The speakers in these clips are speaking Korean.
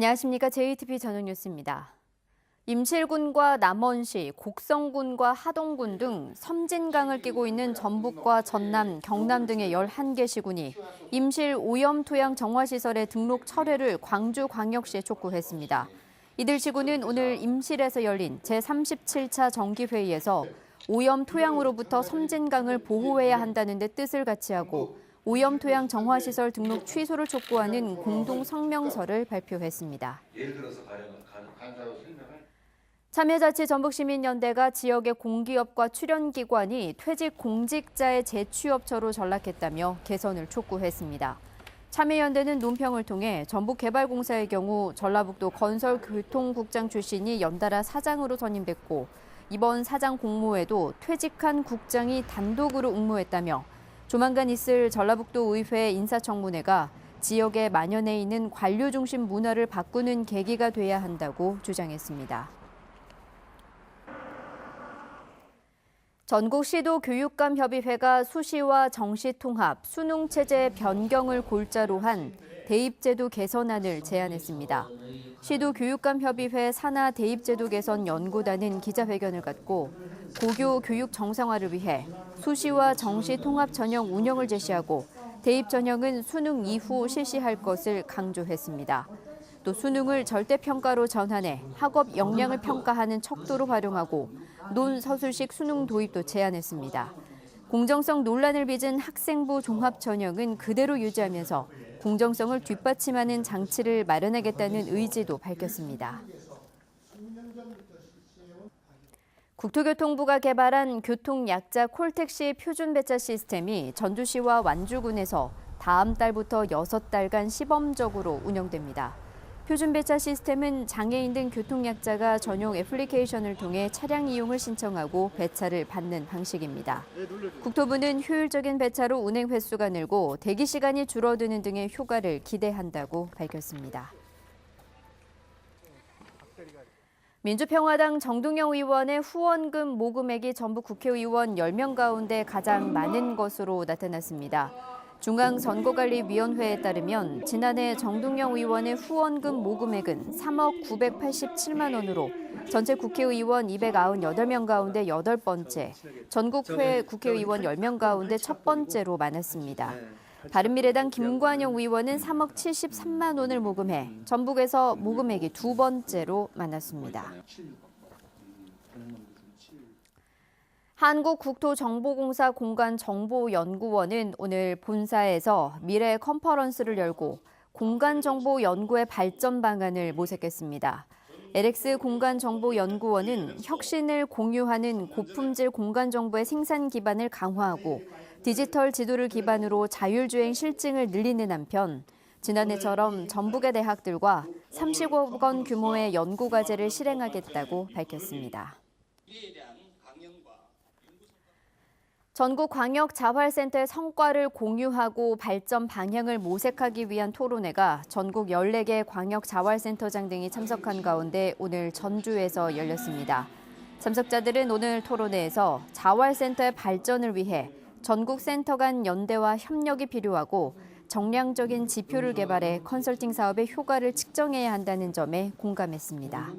안녕하십니까. JTBC 저녁 뉴스입니다. 임실군과 남원시, 곡성군과 하동군 등 섬진강을 끼고 있는 전북과 전남, 경남 등의 11개 시군이 임실 오염토양 정화시설의 등록 철회를 광주광역시에 촉구했습니다. 이들 시군은 오늘 임실에서 열린 제37차 정기회의에서 오염토양으로부터 섬진강을 보호해야 한다는 데 뜻을 같이 하고 오염토양 정화시설 등록 취소를 촉구하는 공동 성명서를 발표했습니다. 참여자치전북시민연대가 지역의 공기업과 출연기관이 퇴직 공직자의 재취업처로 전락했다며 개선을 촉구했습니다. 참여연대는 논평을 통해 전북개발공사의 경우 전라북도 건설교통국장 출신이 연달아 사장으로 선임됐고 이번 사장 공모에도 퇴직한 국장이 단독으로 응모했다며 조만간 있을 전라북도 의회 인사청문회가 지역에 만연해 있는 관료 중심 문화를 바꾸는 계기가 돼야 한다고 주장했습니다. 전국시도교육감협의회가 수시와 정시통합, 수능체제 변경을 골자로 한 대입제도 개선안을 제안했습니다. 시도교육감협의회 산하 대입제도 개선 연구단은 기자회견을 갖고 고교 교육 정상화를 위해 수시와 정시 통합 전형 운영을 제시하고 대입 전형은 수능 이후 실시할 것을 강조했습니다. 또 수능을 절대평가로 전환해 학업 역량을 평가하는 척도로 활용하고 논서술식 수능 도입도 제안했습니다. 공정성 논란을 빚은 학생부 종합 전형은 그대로 유지하면서 공정성을 뒷받침하는 장치를 마련하겠다는 의지도 밝혔습니다. 국토교통부가 개발한 교통약자 콜택시 표준배차 시스템이 전주시와 완주군에서 다음 달부터 6달간 시범적으로 운영됩니다. 표준배차 시스템은 장애인 등 교통약자가 전용 애플리케이션을 통해 차량 이용을 신청하고 배차를 받는 방식입니다. 국토부는 효율적인 배차로 운행 횟수가 늘고 대기 시간이 줄어드는 등의 효과를 기대한다고 밝혔습니다. 민주평화당 정동영 의원의 후원금 모금액이 전북 국회의원 10명 가운데 가장 많은 것으로 나타났습니다. 중앙선거관리위원회에 따르면 지난해 정동영 의원의 후원금 모금액은 3억 987만 원으로 전체 국회의원 298명 가운데 8번째, 전국회 국회의원 10명 가운데 첫 번째로 많았습니다. 바른미래당 김관영 의원은 3억 73만 원을 모금해 전북에서 모금액이 두 번째로 많았습니다. 한국국토정보공사 공간정보연구원은 오늘 본사에서 미래 컨퍼런스를 열고 공간정보 연구의 발전 방안을 모색했습니다. LX 공간정보연구원은 혁신을 공유하는 고품질 공간정보의 생산 기반을 강화하고 디지털 지도를 기반으로 자율주행 실증을 늘리는 한편 지난해처럼 전북의 대학들과 30억 원 규모의 연구과제를 실행하겠다고 밝혔습니다. 전국광역자활센터의 성과를 공유하고 발전 방향을 모색하기 위한 토론회가 전국 14개 광역자활센터장 등이 참석한 가운데 오늘 전주에서 열렸습니다. 참석자들은 오늘 토론회에서 자활센터의 발전을 위해 전국 센터 간 연대와 협력이 필요하고 정량적인 지표를 개발해 컨설팅 사업의 효과를 측정해야 한다는 점에 공감했습니다.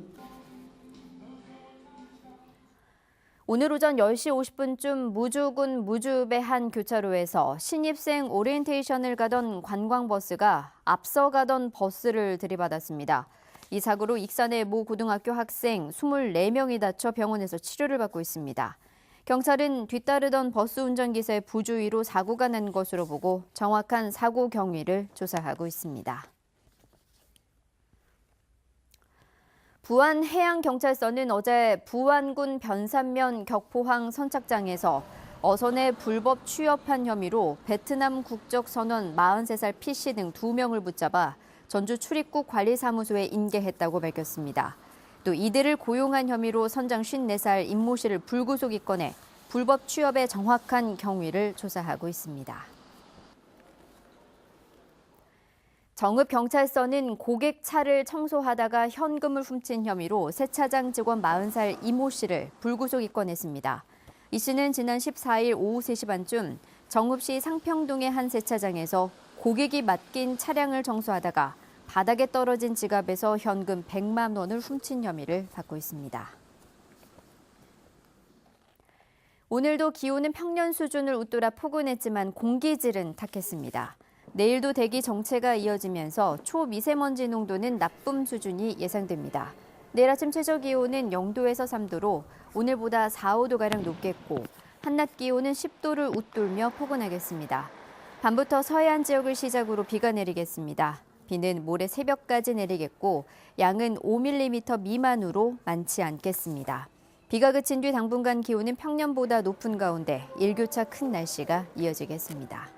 오늘 오전 10시 50분쯤 무주군 무주읍의 한 교차로에서 신입생 오리엔테이션을 가던 관광버스가 앞서 가던 버스를 들이받았습니다. 이 사고로 익산의 모 고등학교 학생 24명이 다쳐 병원에서 치료를 받고 있습니다. 경찰은 뒤따르던 버스 운전기사의 부주의로 사고가 난 것으로 보고 정확한 사고 경위를 조사하고 있습니다. 부안해양경찰서는 어제 부안군 변산면 격포항 선착장에서 어선에 불법 취업한 혐의로 베트남 국적 선원 43살 P씨 등 2명을 붙잡아 전주 출입국 관리사무소에 인계했다고 밝혔습니다. 또 이들을 고용한 혐의로 선장 54살 임모 씨를 불구속 입건해 불법 취업의 정확한 경위를 조사하고 있습니다. 정읍경찰서는 고객 차를 청소하다가 현금을 훔친 혐의로 세차장 직원 40살 이모 씨를 불구속 입건했습니다. 이 씨는 지난 14일 오후 3시 반쯤 정읍시 상평동의 한 세차장에서 고객이 맡긴 차량을 청소하다가 바닥에 떨어진 지갑에서 현금 100만 원을 훔친 혐의를 받고 있습니다. 오늘도 기온은 평년 수준을 웃돌아 포근했지만 공기질은 탁했습니다. 내일도 대기 정체가 이어지면서 초미세먼지 농도는 나쁨 수준이 예상됩니다. 내일 아침 최저 기온은 0도에서 3도로 오늘보다 4, 5도가량 높겠고 한낮 기온은 10도를 웃돌며 포근하겠습니다. 밤부터 서해안 지역을 시작으로 비가 내리겠습니다. 비는 모레 새벽까지 내리겠고 양은 5mm 미만으로 많지 않겠습니다. 비가 그친 뒤 당분간 기온은 평년보다 높은 가운데 일교차 큰 날씨가 이어지겠습니다.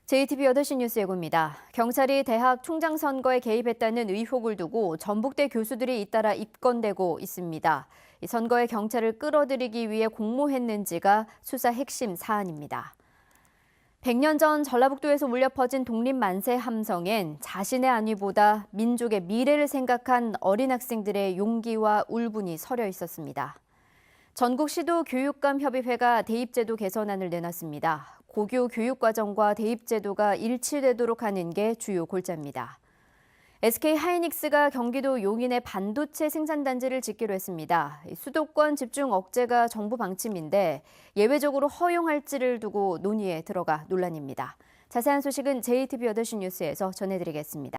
JTB 8시 뉴스 예고입니다. 경찰이 대학 총장 선거에 개입했다는 의혹을 두고 전북대 교수들이 잇따라 입건되고 있습니다. 이 선거에 경찰을 끌어들이기 위해 공모했는지가 수사 핵심 사안입니다. 100년 전 전라북도에서 울려 퍼진 독립 만세 함성엔 자신의 안위보다 민족의 미래를 생각한 어린 학생들의 용기와 울분이 서려 있었습니다. 전국 시도 교육감 협의회가 대입제도 개선안을 내놨습니다. 고교 교육과정과 대입제도가 일치되도록 하는 게 주요 골자입니다. SK 하이닉스가 경기도 용인의 반도체 생산단지를 짓기로 했습니다. 수도권 집중 억제가 정부 방침인데 예외적으로 허용할지를 두고 논의에 들어가 논란입니다. 자세한 소식은 JTB 8시 뉴스에서 전해드리겠습니다.